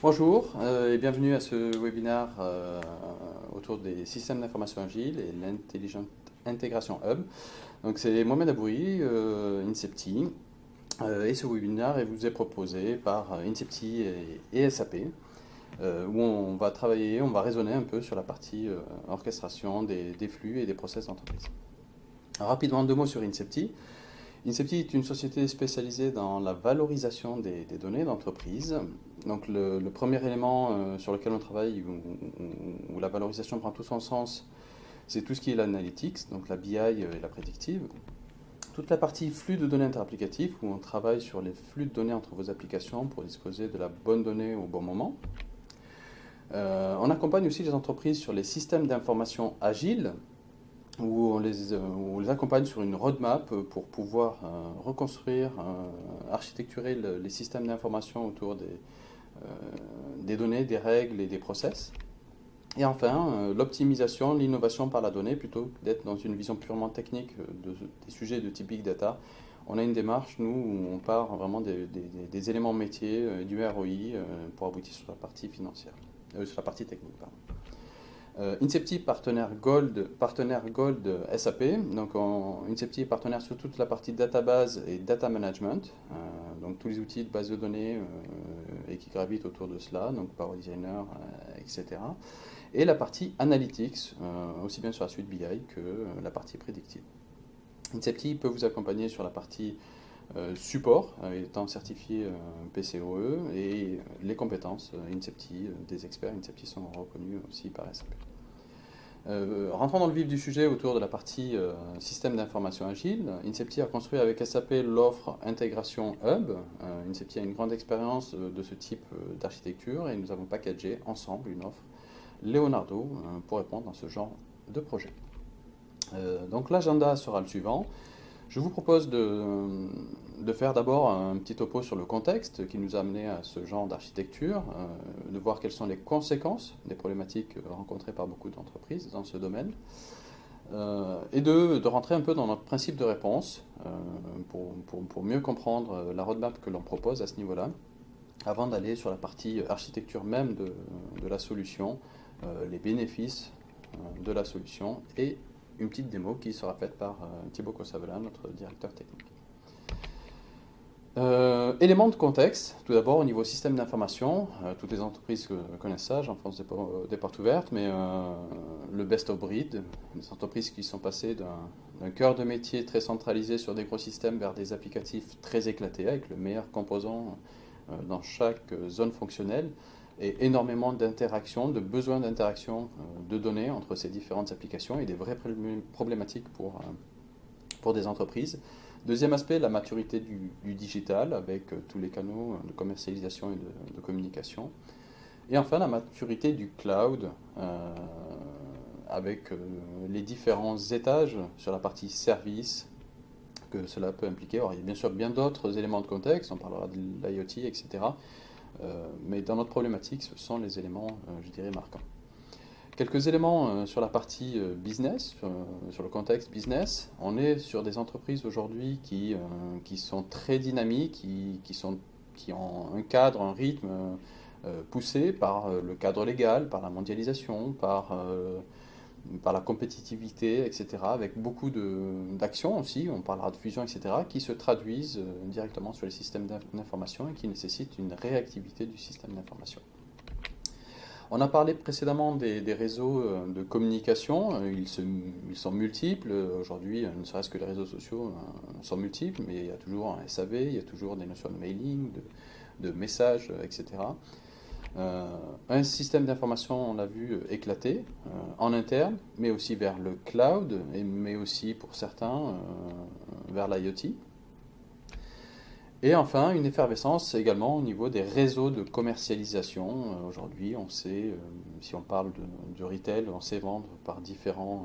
Bonjour et bienvenue à ce webinaire autour des systèmes d'information agile et l'Intelligent Integration Hub. Donc c'est Mohamed Abouri, Incepti, et ce webinaire vous est proposé par Incepti et SAP, où on va travailler, on va raisonner un peu sur la partie orchestration des flux et des process d'entreprise. Rapidement, deux mots sur Incepti. Incepti est une société spécialisée dans la valorisation des données d'entreprise. Donc le premier élément sur lequel on travaille, où la valorisation prend tout son sens, c'est tout ce qui est l'analytics, donc la BI et la prédictive. Toute la partie flux de données interapplicatifs, où on travaille sur les flux de données entre vos applications pour disposer de la bonne donnée au bon moment. On accompagne aussi les entreprises sur les systèmes d'information agiles, où on les accompagne sur une roadmap pour pouvoir reconstruire, architecturer les systèmes d'information autour des données, des règles et des process. Et enfin, l'optimisation, l'innovation par la donnée, plutôt que d'être dans une vision purement technique des sujets de type Big Data. On a une démarche, nous, où on part vraiment des éléments métiers, du ROI, pour aboutir sur la partie financière, sur la partie technique, pardon. Incepti, partenaire Gold SAP. Donc Incepti est partenaire sur toute la partie database et data management, donc tous les outils de base de données et qui gravitent autour de cela, donc Power Designer, etc. Et la partie analytics, aussi bien sur la suite BI que la partie prédictive. Incepti peut vous accompagner sur la partie support, étant certifié PCOE, et les compétences Incepti, des experts Incepti sont reconnus aussi par SAP. Rentrons dans le vif du sujet autour de la partie système d'information agile. Incepti a construit avec SAP l'offre Intégration Hub. Incepti a une grande expérience de ce type d'architecture et nous avons packagé ensemble une offre Leonardo pour répondre à ce genre de projet. Donc l'agenda sera le suivant. Je vous propose de faire d'abord un petit topo sur le contexte qui nous a amené à ce genre d'architecture, de voir quelles sont les conséquences des problématiques rencontrées par beaucoup d'entreprises dans ce domaine, et de rentrer un peu dans notre principe de réponse pour mieux comprendre la roadmap que l'on propose à ce niveau-là, avant d'aller sur la partie architecture même de la solution, les bénéfices de la solution et une petite démo qui sera faite par Thibaut Cossavela, notre directeur technique. Éléments de contexte, tout d'abord au niveau système d'information, toutes les entreprises connaissent ça, j'enfonce des portes ouvertes, mais le best of breed, des entreprises qui sont passées d'un cœur de métier très centralisé sur des gros systèmes vers des applicatifs très éclatés, avec le meilleur composant dans chaque zone fonctionnelle, et énormément d'interactions, de besoins d'interaction de données entre ces différentes applications et des vraies problématiques pour des entreprises. Deuxième aspect, la maturité du digital avec tous les canaux de commercialisation et de communication. Et enfin, la maturité du cloud avec les différents étages sur la partie service que cela peut impliquer. Alors, il y a bien sûr bien d'autres éléments de contexte, on parlera de l'IoT, etc. Mais dans notre problématique, ce sont les éléments, je dirais, marquants. Quelques éléments sur la partie business, sur le contexte business. On est sur des entreprises aujourd'hui qui sont très dynamiques, qui ont un cadre, un rythme poussé par le cadre légal, par la mondialisation, par la compétitivité, etc., avec beaucoup d'actions aussi, on parlera de fusion, etc., qui se traduisent directement sur les systèmes d'information et qui nécessitent une réactivité du système d'information. On a parlé précédemment des réseaux de communication, ils sont multiples, aujourd'hui ne serait-ce que les réseaux sociaux sont multiples, mais il y a toujours un SAV, il y a toujours des notions de mailing, de messages, etc. Un système d'information, on l'a vu, éclaté en interne, mais aussi vers le cloud, mais aussi pour certains vers l'IoT. Et enfin, une effervescence également au niveau des réseaux de commercialisation. Aujourd'hui, on sait, si on parle de retail, on sait vendre par différents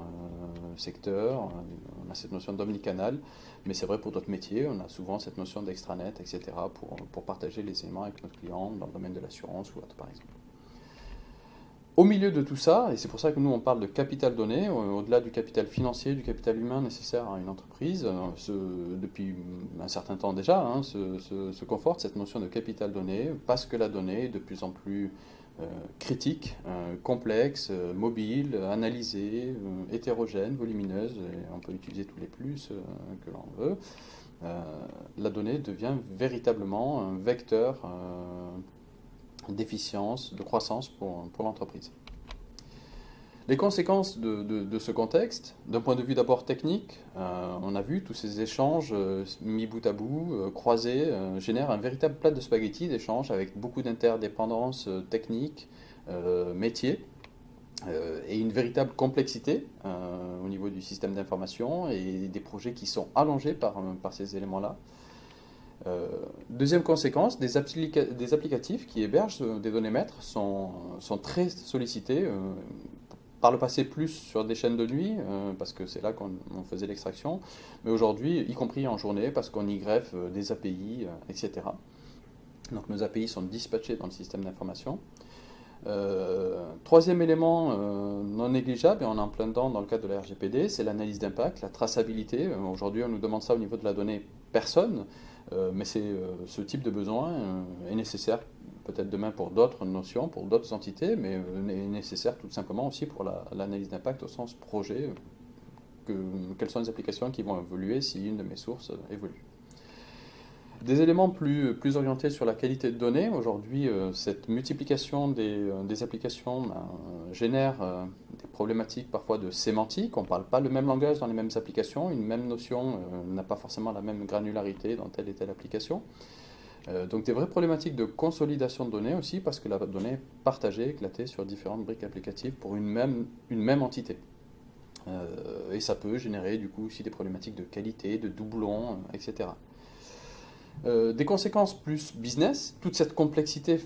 secteurs. On a cette notion d'omnicanal, mais c'est vrai pour d'autres métiers. On a souvent cette notion d'extranet, etc. pour partager les éléments avec notre client dans le domaine de l'assurance ou autre, par exemple. Au milieu de tout ça, et c'est pour ça que nous on parle de capital donné, au-delà du capital financier, du capital humain nécessaire à une entreprise, depuis un certain temps déjà, hein, se conforte cette notion de capital donné, parce que la donnée est de plus en plus critique, complexe, mobile, analysée, hétérogène, volumineuse, et on peut utiliser tous les plus que l'on veut. La donnée devient véritablement un vecteur d'efficience, de croissance pour l'entreprise. Les conséquences de ce contexte, d'un point de vue d'abord technique, on a vu tous ces échanges mis bout à bout, croisés, génèrent un véritable plat de spaghettis d'échanges avec beaucoup d'interdépendances techniques, métiers, et une véritable complexité au niveau du système d'information et des projets qui sont allongés par ces éléments-là. Deuxième conséquence, des applicatifs qui hébergent des données maîtres sont très sollicités, par le passé plus sur des chaînes de nuit, parce que c'est là qu'on faisait l'extraction, mais aujourd'hui, y compris en journée, parce qu'on y greffe des API, etc. Donc nos API sont dispatchés dans le système d'information. Troisième élément non négligeable, et on est en plein dedans dans le cadre de la RGPD, c'est l'analyse d'impact, la traçabilité. Aujourd'hui, on nous demande ça au niveau de la donnée personne, mais ce type de besoin est nécessaire peut-être demain pour d'autres notions, pour d'autres entités, mais est nécessaire tout simplement aussi pour l'analyse d'impact au sens projet, quelles sont les applications qui vont évoluer si une de mes sources évolue. Des éléments plus orientés sur la qualité de données. Aujourd'hui, cette multiplication des applications génère des problématiques parfois de sémantique. On ne parle pas le même langage dans les mêmes applications. Une même notion n'a pas forcément la même granularité dans telle et telle application. Donc des vraies problématiques de consolidation de données aussi, parce que la donnée est partagée, éclatée sur différentes briques applicatives pour une même entité. Et ça peut générer du coup aussi des problématiques de qualité, de doublons, etc. Des conséquences plus business, toute cette complexité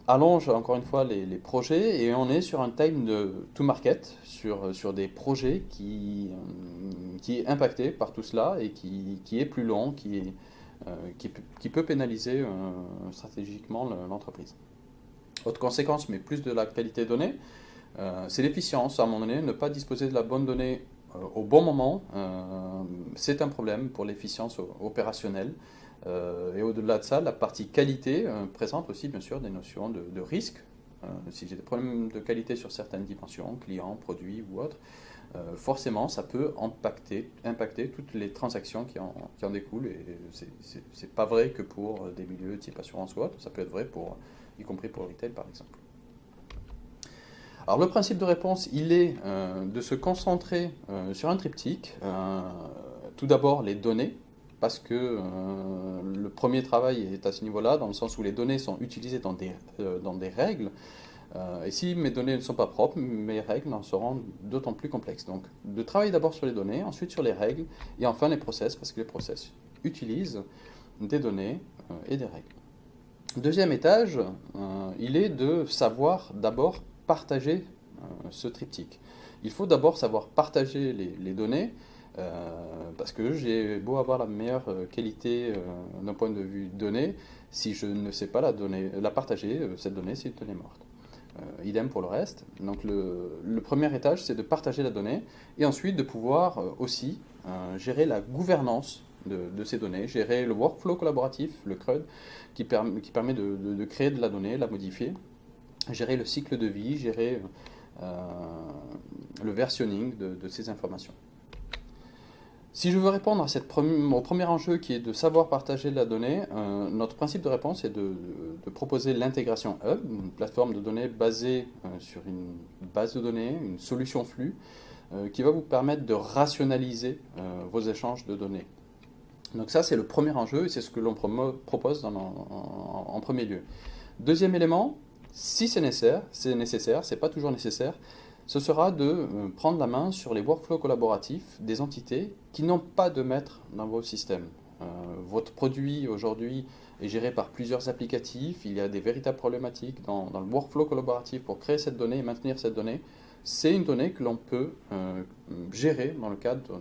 allonge encore une fois les projets, et on est sur un time de to market, sur des projets qui est impacté par tout cela et qui est plus long, qui peut pénaliser stratégiquement l'entreprise. Autre conséquence, mais plus de la qualité de données, c'est l'efficience. À un moment donné, ne pas disposer de la bonne donnée au bon moment, c'est un problème pour l'efficience opérationnelle. Et au-delà de ça, la partie qualité présente aussi bien sûr des notions de risque. Si j'ai des problèmes de qualité sur certaines dimensions, clients, produits ou autres, forcément ça peut impacter toutes les transactions qui en découlent. Et c'est pas vrai que pour des milieux type assurance ou autre, ça peut être vrai y compris pour le retail par exemple. Alors le principe de réponse, il est de se concentrer sur un triptyque. Tout d'abord les données, parce que le premier travail est à ce niveau-là, dans le sens où les données sont utilisées dans des règles, et si mes données ne sont pas propres, mes règles en seront d'autant plus complexes. Donc de travailler d'abord sur les données, ensuite sur les règles, et enfin les process, parce que les process utilisent des données et des règles. Deuxième étage, il est de savoir d'abord partager ce triptyque. Il faut d'abord savoir partager les données, parce que j'ai beau avoir la meilleure qualité d'un point de vue données, si je ne sais pas la partager, cette donnée, c'est une donnée morte. Idem pour le reste. Donc le premier étage, c'est de partager la donnée, et ensuite de pouvoir aussi gérer la gouvernance de ces données, gérer le workflow collaboratif, le CRUD, qui permet de créer de la donnée, la modifier, gérer le cycle de vie, gérer le versionning de ces informations. Si je veux répondre au premier enjeu qui est de savoir partager la donnée, notre principe de réponse est de proposer l'intégration Hub, une plateforme de données basée sur une base de données, une solution flux, qui va vous permettre de rationaliser vos échanges de données. Donc ça, c'est le premier enjeu et c'est ce que l'on propose en premier lieu. Deuxième élément, si c'est nécessaire, c'est pas toujours nécessaire, ce sera de prendre la main sur les workflows collaboratifs des entités qui n'ont pas de maître dans vos systèmes. Votre produit aujourd'hui est géré par plusieurs applicatifs, il y a des véritables problématiques dans le workflow collaboratif pour créer cette donnée et maintenir cette donnée. C'est une donnée que l'on peut gérer dans le cadre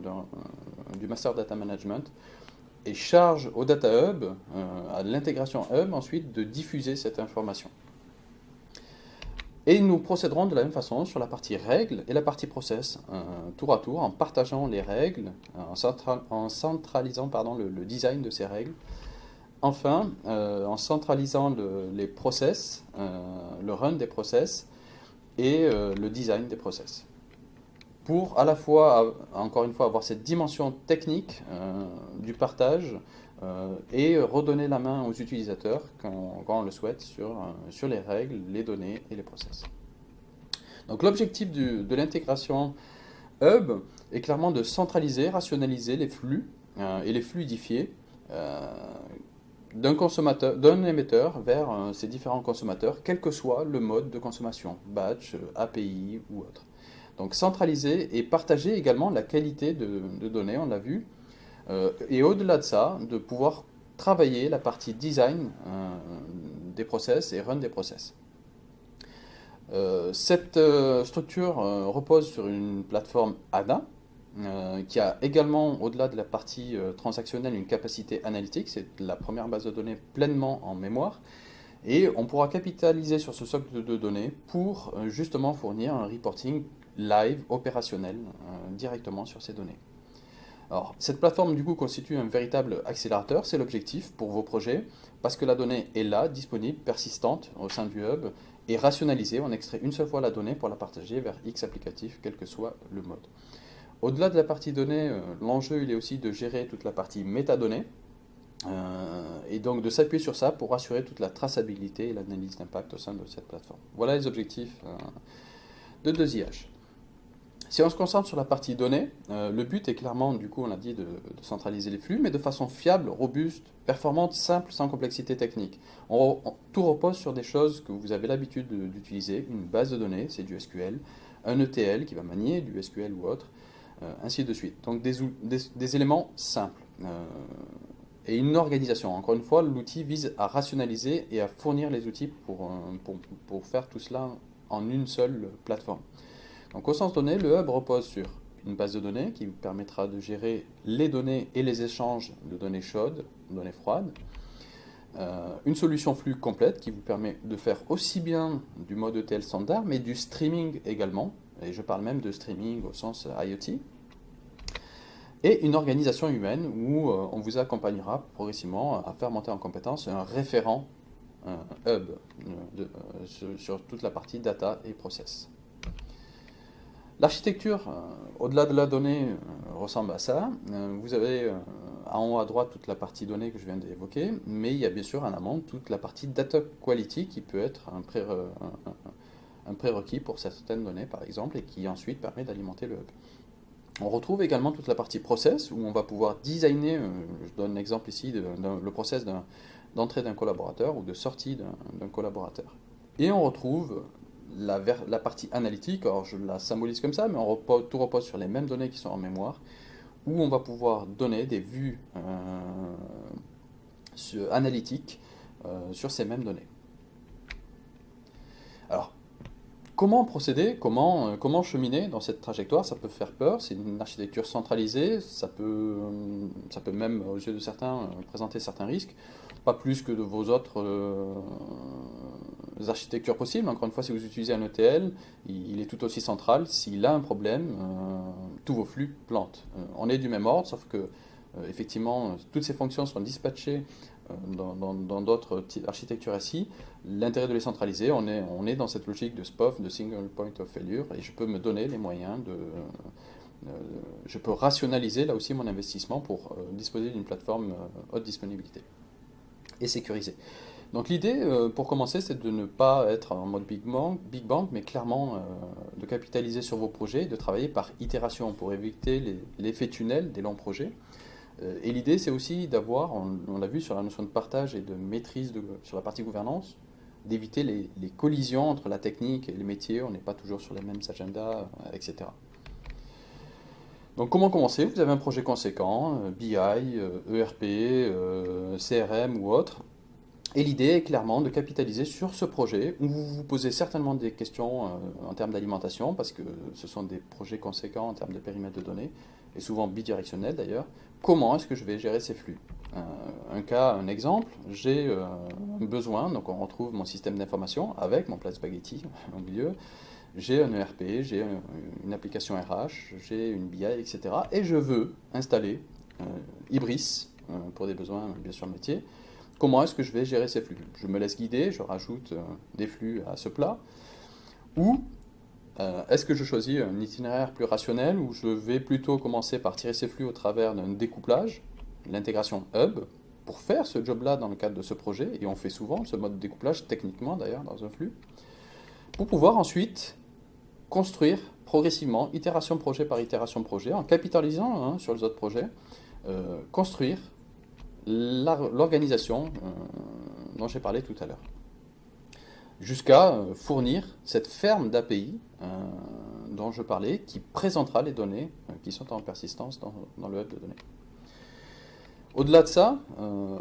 du Master Data Management et charge au Data Hub, à l'intégration Hub ensuite, de diffuser cette information. Et nous procéderons de la même façon sur la partie règles et la partie process, tour à tour, en partageant les règles, en centralisant pardon, le design de ces règles. Enfin, en centralisant les process, le run des process et le design des process. Pour à la fois, encore une fois, avoir cette dimension technique du partage et redonner la main aux utilisateurs quand on le souhaite sur les règles, les données et les process. Donc l'objectif de l'intégration Hub est clairement de centraliser, rationaliser les flux et les fluidifier d'un émetteur vers ces différents consommateurs, quel que soit le mode de consommation, batch, API ou autre. Donc centraliser et partager également la qualité de données, on l'a vu, et au-delà de ça, de pouvoir travailler la partie design des process et run des process. Cette structure repose sur une plateforme ADA, qui a également, au-delà de la partie transactionnelle, une capacité analytique. C'est la première base de données pleinement en mémoire. Et on pourra capitaliser sur ce socle de données pour justement fournir un reporting live, opérationnel, directement sur ces données. Alors, cette plateforme du coup constitue un véritable accélérateur, c'est l'objectif pour vos projets, parce que la donnée est là, disponible, persistante au sein du hub, et rationalisée. On extrait une seule fois la donnée pour la partager vers X applicatifs, quel que soit le mode. Au-delà de la partie données, l'enjeu il est aussi de gérer toute la partie métadonnées, et donc de s'appuyer sur ça pour assurer toute la traçabilité et l'analyse d'impact au sein de cette plateforme. Voilà les objectifs de 2IH. Si on se concentre sur la partie données, le but est clairement, du coup, on a dit, de centraliser les flux, mais de façon fiable, robuste, performante, simple, sans complexité technique. Tout repose sur des choses que vous avez l'habitude d'utiliser. Une base de données, c'est du SQL, un ETL qui va manier du SQL ou autre, ainsi de suite. Donc des éléments simples. Et une organisation. Encore une fois, l'outil vise à rationaliser et à fournir les outils pour faire tout cela en une seule plateforme. Donc au sens donné, le hub repose sur une base de données qui vous permettra de gérer les données et les échanges de données chaudes, données froides. Une solution flux complète qui vous permet de faire aussi bien du mode ETL standard, mais du streaming également. Et je parle même de streaming au sens IoT. Et une organisation humaine où on vous accompagnera progressivement à faire monter en compétence un référent hub sur toute la partie data et process. L'architecture, au-delà de la donnée, ressemble à ça. Vous avez en haut à droite toute la partie donnée que je viens d'évoquer, mais il y a bien sûr en amont toute la partie data quality qui peut être un prérequis pour certaines données, par exemple, et qui ensuite permet d'alimenter le hub. On retrouve également toute la partie process, où on va pouvoir designer, je donne l'exemple ici, le process d'entrée d'un collaborateur ou de sortie d'un collaborateur. Et on retrouve la partie analytique, alors je la symbolise comme ça, mais tout repose sur les mêmes données qui sont en mémoire, où on va pouvoir donner des vues analytiques sur ces mêmes données. Alors, comment procéder, comment cheminer dans cette trajectoire? Ça peut faire peur, c'est une architecture centralisée, ça peut même, aux yeux de certains, présenter certains risques, pas plus que de vos autres architectures possibles. Encore une fois, si vous utilisez un ETL, il est tout aussi central. S'il a un problème, tous vos flux plantent. On est du même ordre, sauf que effectivement, toutes ces fonctions sont dispatchées dans d'autres architectures SI. L'intérêt de les centraliser, on est dans cette logique de SPOF, de Single Point of Failure, et je peux me donner les moyens je peux rationaliser là aussi mon investissement pour disposer d'une plateforme haute disponibilité et sécurisée. Donc l'idée, pour commencer, c'est de ne pas être en mode Big Bang, mais clairement de capitaliser sur vos projets, de travailler par itération pour éviter l'effet tunnel des longs projets. Et l'idée, c'est aussi d'avoir, on l'a vu sur la notion de partage et de maîtrise sur la partie gouvernance, d'éviter les collisions entre la technique et les métiers. On n'est pas toujours sur les mêmes agendas, etc. Donc comment commencer? Vous avez un projet conséquent, BI, ERP, CRM ou autre. Et l'idée est clairement de capitaliser sur ce projet où vous vous posez certainement des questions en termes d'alimentation, parce que ce sont des projets conséquents en termes de périmètre de données, et souvent bidirectionnels d'ailleurs. Comment est-ce que je vais gérer ces flux? Un exemple, j'ai un besoin, donc on retrouve mon système d'information avec mon plat spaghetti au milieu, j'ai un ERP, j'ai une application RH, j'ai une BI, etc. Et je veux installer Ibris pour des besoins bien sûr métier. Comment est-ce que je vais gérer ces flux? Je me laisse guider, je rajoute des flux à ce plat, ou est-ce que je choisis un itinéraire plus rationnel où je vais plutôt commencer par tirer ces flux au travers d'un découplage, l'intégration hub, pour faire ce job-là dans le cadre de ce projet, et on fait souvent ce mode de découplage techniquement d'ailleurs dans un flux, pour pouvoir ensuite construire progressivement, itération projet par itération projet, en capitalisant sur les autres projets, construire l'organisation dont j'ai parlé tout à l'heure, jusqu'à fournir cette ferme d'API dont je parlais, qui présentera les données qui sont en persistance dans le hub de données. Au-delà de ça,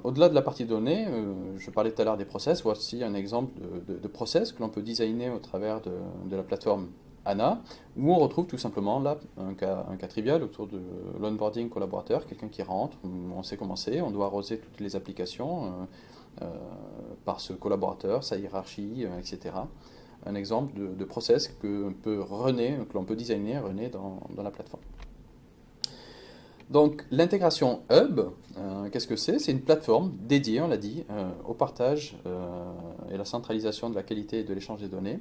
au-delà de la partie données, je parlais tout à l'heure des process, voici un exemple de process que l'on peut designer au travers de la plateforme ANA, où on retrouve tout simplement là un cas trivial autour de l'onboarding collaborateur, quelqu'un qui rentre, on sait comment c'est, on doit arroser toutes les applications par ce collaborateur, sa hiérarchie, etc. Un exemple de process que l'on peut designer, runner dans la plateforme. Donc l'intégration Hub, qu'est-ce que c'est? C'est une plateforme dédiée, on l'a dit, au partage et la centralisation de la qualité et de l'échange des données.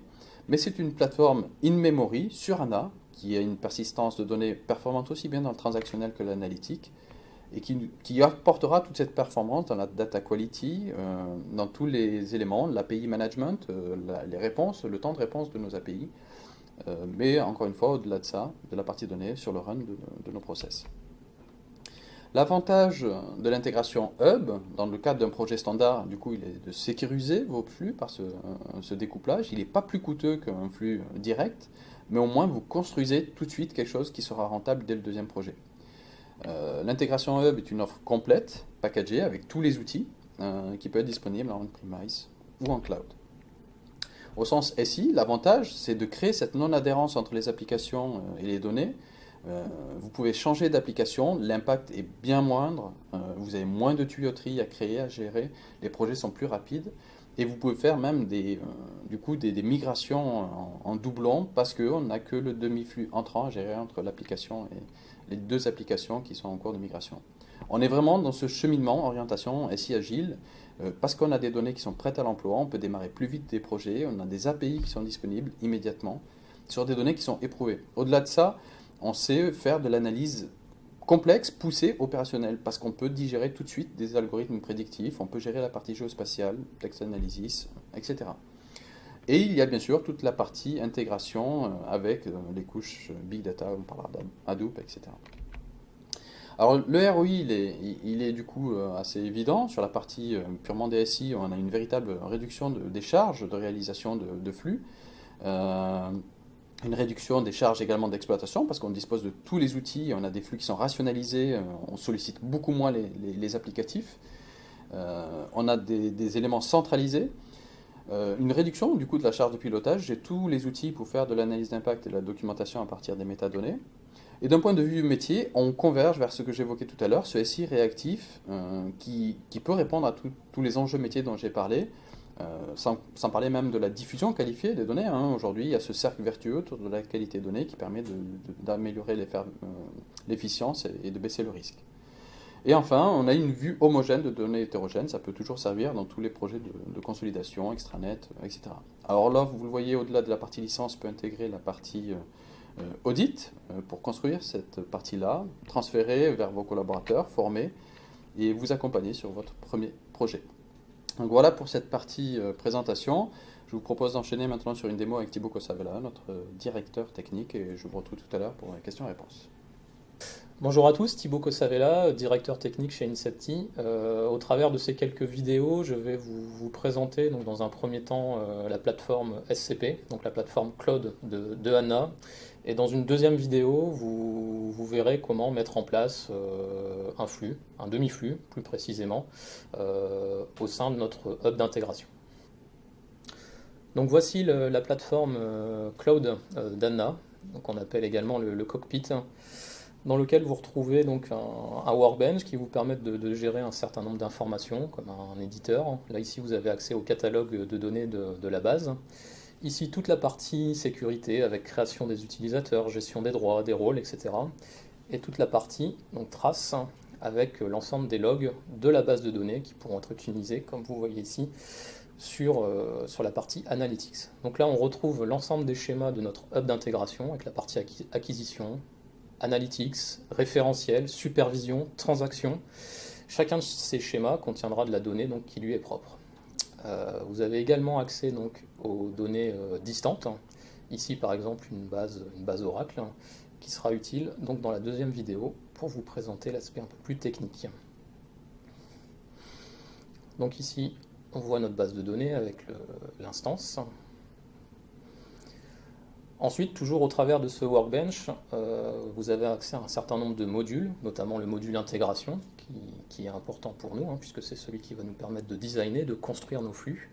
Mais c'est une plateforme in-memory sur ANA, qui a une persistance de données performante aussi bien dans le transactionnel que l'analytique, et qui apportera toute cette performance dans la data quality, dans tous les éléments, l'API management, les réponses, le temps de réponse de nos API, mais encore une fois, au-delà de ça, de la partie données sur le run de nos process. L'avantage de l'intégration Hub, dans le cadre d'un projet standard, du coup, il est de sécuriser vos flux par ce découplage. Il n'est pas plus coûteux qu'un flux direct, mais au moins vous construisez tout de suite quelque chose qui sera rentable dès le deuxième projet. L'intégration Hub est une offre complète, packagée, avec tous les outils, qui peut être disponible en on-premise ou en cloud. Au sens SI, l'avantage, c'est de créer cette non-adhérence entre les applications et les données. Vous pouvez changer d'application, l'impact est bien moindre, vous avez moins de tuyauterie à créer, à gérer, les projets sont plus rapides, et vous pouvez faire même des migrations en doublon, parce qu'on n'a que le demi-flux entrant à gérer entre l'application et les deux applications qui sont en cours de migration. On est vraiment dans ce cheminement, orientation SI agile, parce qu'on a des données qui sont prêtes à l'emploi, on peut démarrer plus vite des projets, on a des API qui sont disponibles immédiatement, sur des données qui sont éprouvées. Au-delà de ça, on sait faire de l'analyse complexe, poussée, opérationnelle, parce qu'on peut digérer tout de suite des algorithmes prédictifs, on peut gérer la partie géospatiale, text analysis, etc. Et il y a bien sûr toute la partie intégration avec les couches Big Data, on parlera d'Hadoop, etc. Alors le ROI, il est du coup assez évident. Sur la partie purement DSI, on a une véritable réduction des charges de réalisation de flux. Une réduction des charges également d'exploitation parce qu'on dispose de tous les outils, on a des flux qui sont rationalisés, on sollicite beaucoup moins les applicatifs, on a des éléments centralisés, une réduction du coup de la charge de pilotage, j'ai tous les outils pour faire de l'analyse d'impact et de la documentation à partir des métadonnées. Et d'un point de vue métier, on converge vers ce que j'évoquais tout à l'heure, ce SI réactif qui peut répondre à tous les enjeux métiers dont j'ai parlé, sans parler même de la diffusion qualifiée des données. Aujourd'hui, il y a ce cercle vertueux autour de la qualité des données qui permet d'améliorer l'efficience et de baisser le risque. Et enfin, on a une vue homogène de données hétérogènes, ça peut toujours servir dans tous les projets de consolidation, extranet, etc. Alors là, vous le voyez, au-delà de la partie licence, peut intégrer la partie audit pour construire cette partie-là, transférer vers vos collaborateurs, former et vous accompagner sur votre premier projet. Donc voilà pour cette partie présentation. Je vous propose d'enchaîner maintenant sur une démo avec Thibaut Kossavela, notre directeur technique, et je vous retrouve tout à l'heure pour la question-réponse. Bonjour à tous, Thibaut Kossavela, directeur technique chez Incepti. Au travers de ces quelques vidéos, je vais vous présenter donc, dans un premier temps la plateforme SCP, donc la plateforme cloud de ANA. Et dans une deuxième vidéo, vous verrez comment mettre en place un flux, un demi-flux plus précisément, au sein de notre hub d'intégration. Donc voici la plateforme cloud d'ANA, qu'on appelle également le cockpit. dans lequel vous retrouvez donc un workbench qui vous permet de gérer un certain nombre d'informations, comme un éditeur. Là, ici, vous avez accès au catalogue de données de la base. Ici, toute la partie sécurité avec création des utilisateurs, gestion des droits, des rôles, etc. Et toute la partie donc, trace avec l'ensemble des logs de la base de données qui pourront être utilisés, comme vous voyez ici, sur la partie Analytics. Donc là, on retrouve l'ensemble des schémas de notre hub d'intégration avec la partie acquisition, Analytics, référentiel, supervision, transaction. Chacun de ces schémas contiendra de la donnée donc, qui lui est propre. Vous avez également accès donc, aux données distantes. Ici, par exemple, une base Oracle qui sera utile donc, dans la deuxième vidéo pour vous présenter l'aspect un peu plus technique. Donc ici, on voit notre base de données avec l'instance. Ensuite, toujours au travers de ce workbench, vous avez accès à un certain nombre de modules, notamment le module intégration, qui est important pour nous, puisque c'est celui qui va nous permettre de designer, de construire nos flux,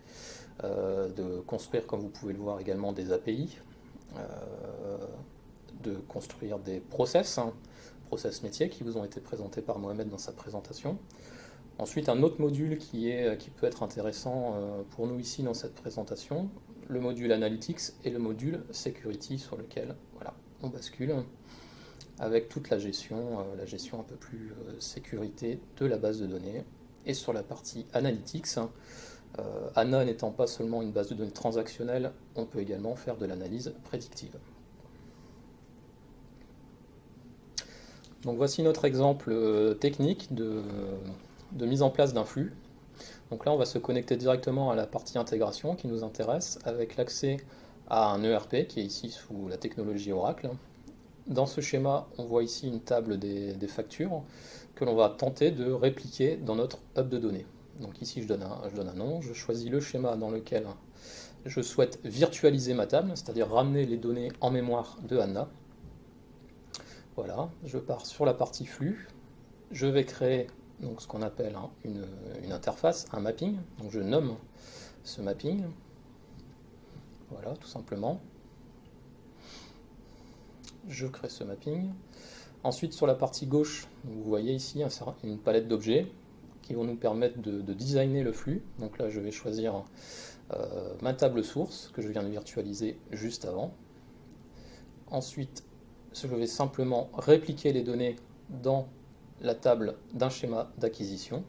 de construire, comme vous pouvez le voir également, des API, de construire des process métiers qui vous ont été présentés par Mohamed dans sa présentation. Ensuite, un autre module qui peut être intéressant pour nous ici dans cette présentation, le module Analytics et le module Security sur lequel voilà, on bascule avec toute la gestion un peu plus sécurité de la base de données. Et sur la partie Analytics, ANA n'étant pas seulement une base de données transactionnelle, on peut également faire de l'analyse prédictive. Donc voici notre exemple technique de mise en place d'un flux. Donc là, on va se connecter directement à la partie intégration qui nous intéresse avec l'accès à un ERP qui est ici sous la technologie Oracle. Dans ce schéma, on voit ici une table des factures que l'on va tenter de répliquer dans notre hub de données. Donc ici, je donne un nom, je choisis le schéma dans lequel je souhaite virtualiser ma table, c'est-à-dire ramener les données en mémoire de Anna. Voilà, je pars sur la partie flux, je vais créer donc, ce qu'on appelle une interface, un mapping, donc je nomme ce mapping, voilà, tout simplement. Je crée ce mapping. Ensuite, sur la partie gauche, vous voyez ici une palette d'objets qui vont nous permettre de designer le flux. Donc là, je vais choisir ma table source que je viens de virtualiser juste avant. Ensuite, je vais simplement répliquer les données dans la table d'un schéma d'acquisition.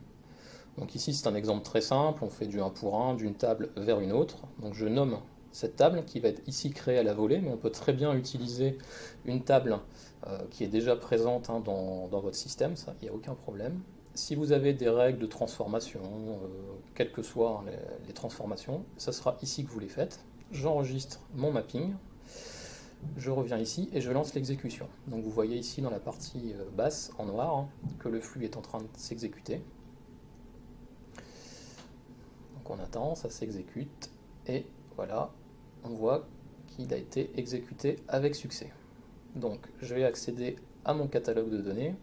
Donc ici, c'est un exemple très simple. On fait du 1 pour 1 d'une table vers une autre. Donc je nomme cette table qui va être ici créée à la volée, mais on peut très bien utiliser une table qui est déjà présente dans votre système, ça, il n'y a aucun problème. Si vous avez des règles de transformation, quelles que soient les transformations, ça sera ici que vous les faites. J'enregistre mon mapping, je reviens ici et je lance l'exécution. Donc vous voyez ici dans la partie basse en noir que le flux est en train de s'exécuter. Donc on attend, ça s'exécute et voilà, on voit qu'il a été exécuté avec succès. Donc je vais accéder à mon catalogue de données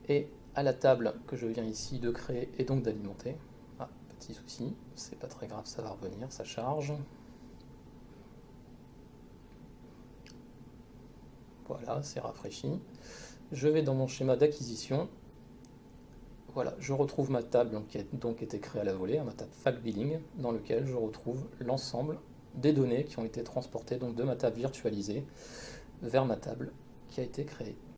et à la table que je viens ici de créer et donc d'alimenter. Ah, petit souci, c'est pas très grave, ça va revenir, ça charge. Voilà, c'est rafraîchi. Je vais dans mon schéma d'acquisition. Voilà, je retrouve ma table qui a donc été créée à la volée, ma table Fact Billing, dans lequel je retrouve l'ensemble des données qui ont été transportées donc de ma table virtualisée vers ma table qui a été créée.